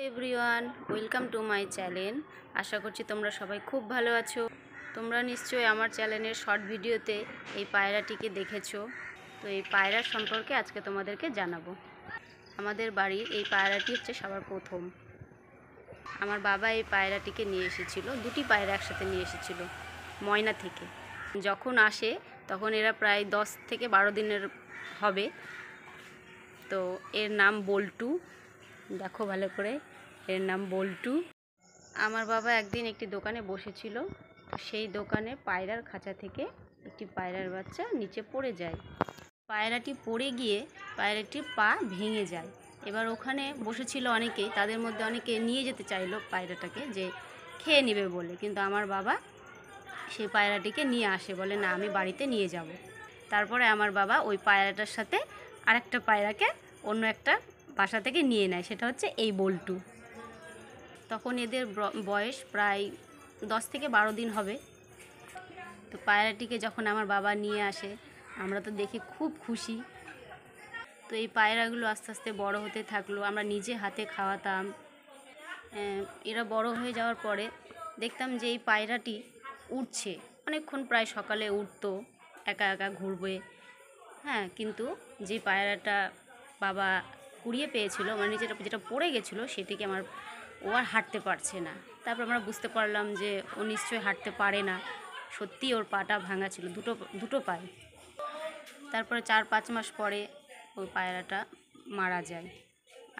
Everyone, welcome to my channel. আশা করছি তোমরা সবাই খুব ভালো আছো। তোমরা নিশ্চয়ই আমার চ্যানেলের শর্ট ভিডিওতে এই পায়রাটিকে দেখেছো। তো এই পায়রার সম্পর্কে আজকে তোমাদেরকে জানাবো। আমাদের বাড়ির এই পায়রাটি হচ্ছে সবার প্রথম। আমার বাবা এই পায়রাটিকে নিয়ে এসেছিল, দুটি পায়রা একসাথে নিয়ে এসেছিল ময়না থেকে। যখন আসে তখন এরা প্রায় 10 থেকে 12 দিনের হবে। তো এর নাম বল্টু, দেখো ভালো করে, এর নাম বল্টু। আমার বাবা একদিন একটি দোকানে বসেছিল, সেই দোকানে পায়রার খাঁচা থেকে একটি পায়রার বাচ্চা নিচে পড়ে যায়। পায়রাটি পড়ে গিয়ে পায়রাটির পা ভেঙে যায়। এবার ওখানে বসেছিল অনেকেই, তাদের মধ্যে অনেকে নিয়ে যেতে চাইলো পায়রাটাকে, যে খেয়ে নেবে বলে, কিন্তু আমার বাবা সেই পায়রাটিকে নিয়ে আসে, বলে না আমি বাড়িতে নিয়ে যাব। তারপরে আমার বাবা ওই পায়রাটার সাথে আরেকটা পায়রাকে অন্য একটা বাসা থেকে নিয়ে নেয়, সেটা হচ্ছে এই বল্টু। তখন এদের বয়স প্রায় 10 থেকে 12 দিন হবে। তো পায়রাটিকে যখন আমার বাবা নিয়ে আসে, আমরা তো দেখে খুব খুশি। তো এই পায়রাগুলো আস্তে আস্তে বড় হতে থাকলো, আমরা নিজে হাতে খাওয়াতাম। এরা বড় হয়ে যাওয়ার পরে দেখতাম যে এই পায়রাটি উড়ছে অনেকক্ষণ, প্রায় সকালে উঠতো, একা একা ঘুরবে। কিন্তু যে পায়রাটা বাবা কুড়িয়ে পেয়েছিল, মানে যেটা পড়ে গেছিলো, সেটিকে ও আর হাঁটতে পারছে না। তারপর আমরা বুঝতে পারলাম যে ও নিশ্চয়ই হাঁটতে পারে না, সত্যি ওর পাটা ভাঙা ছিল, দুটো পায়ে। তারপরে 4-5 মাস পরে ওই পায়রাটা মারা যায়,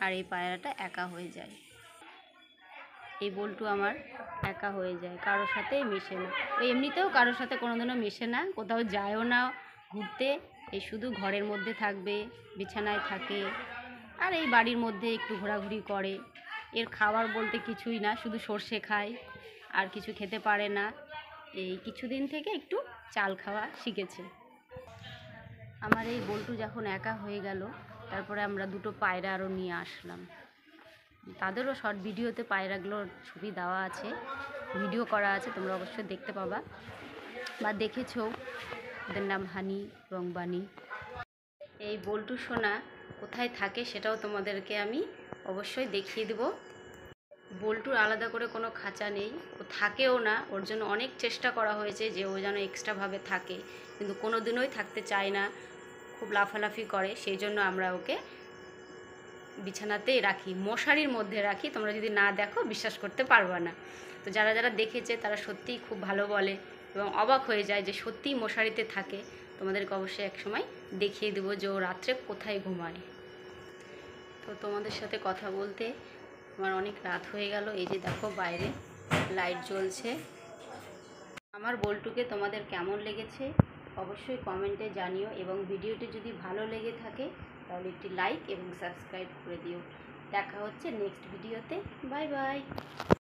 আর এই পায়রাটা একা হয়ে যায়। এই বল্টু আমার একা হয়ে যায়, কারোর সাথেই মেশে না। ও এমনিতেও কারোর সাথে কোনোদিনও মেশে না, কোথাও যায়ও না ঘুরতে। এই শুধু ঘরের মধ্যে থাকবে, বিছানায় থাকে, আর এই বাড়ির মধ্যে একটু ঘোরাঘুরি করে। এর খাবার বলতে কিছুই না, শুধু সর্ষে খায়, আর কিছু খেতে পারে না। এই কিছুদিন থেকে একটু চাল খাওয়া শিখেছে। আমার এই বল্টু যখন একা হয়ে গেল, তারপরে আমরা দুটো পায়রা আরও নিয়ে আসলাম। তাদেরও শর্ট ভিডিওতে পায়রাগুলোর ছবি দেওয়া আছে, ভিডিও করা আছে, তোমরা অবশ্যই দেখতে পাবা বা দেখেছো। ওদের নাম হানি এবং বানি। এই বল্টু সোনা কোথায় থাকে সেটাও তোমাদেরকে আমি অবশ্যই দেখিয়ে দেব। বল্টুর আলাদা করে কোনো খাঁচা নেই, ও থাকেও না। ওর জন্য অনেক চেষ্টা করা হয়েছে যে ও যেন এক্সট্রাভাবে থাকে, কিন্তু কোনো দিনই থাকতে চায় না, খুব লাফালাফি করে। সেই জন্য আমরা ওকে বিছানাতেই রাখি, মশারির মধ্যে রাখি। তোমরা যদি না দেখো বিশ্বাস করতে পারবে না। তো যারা যারা দেখেছে তারা সত্যিই খুব ভালো বলে এবং অবাক হয়ে যায় যে সত্যিই মশারিতে থাকে। তোমাদেরকে অবশ্যই এক সময় দেখিয়ে দেবো যে ও রাত্রে কোথায় ঘুমায়। তো তোমাদের সাথে কথা বলতে আমার অনেক রাত হয়ে গেল। এই যে দেখো বাইরে লাইট জ্বলছে। আমার বল্টুকে তোমাদের কেমন লেগেছে অবশ্যই কমেন্টে জানিও, এবং ভিডিওটি যদি ভালো লেগে থাকে তাহলে একটি লাইক এবং সাবস্ক্রাইব করে দিও। দেখা হচ্ছে নেক্সট ভিডিওতে। Bye bye.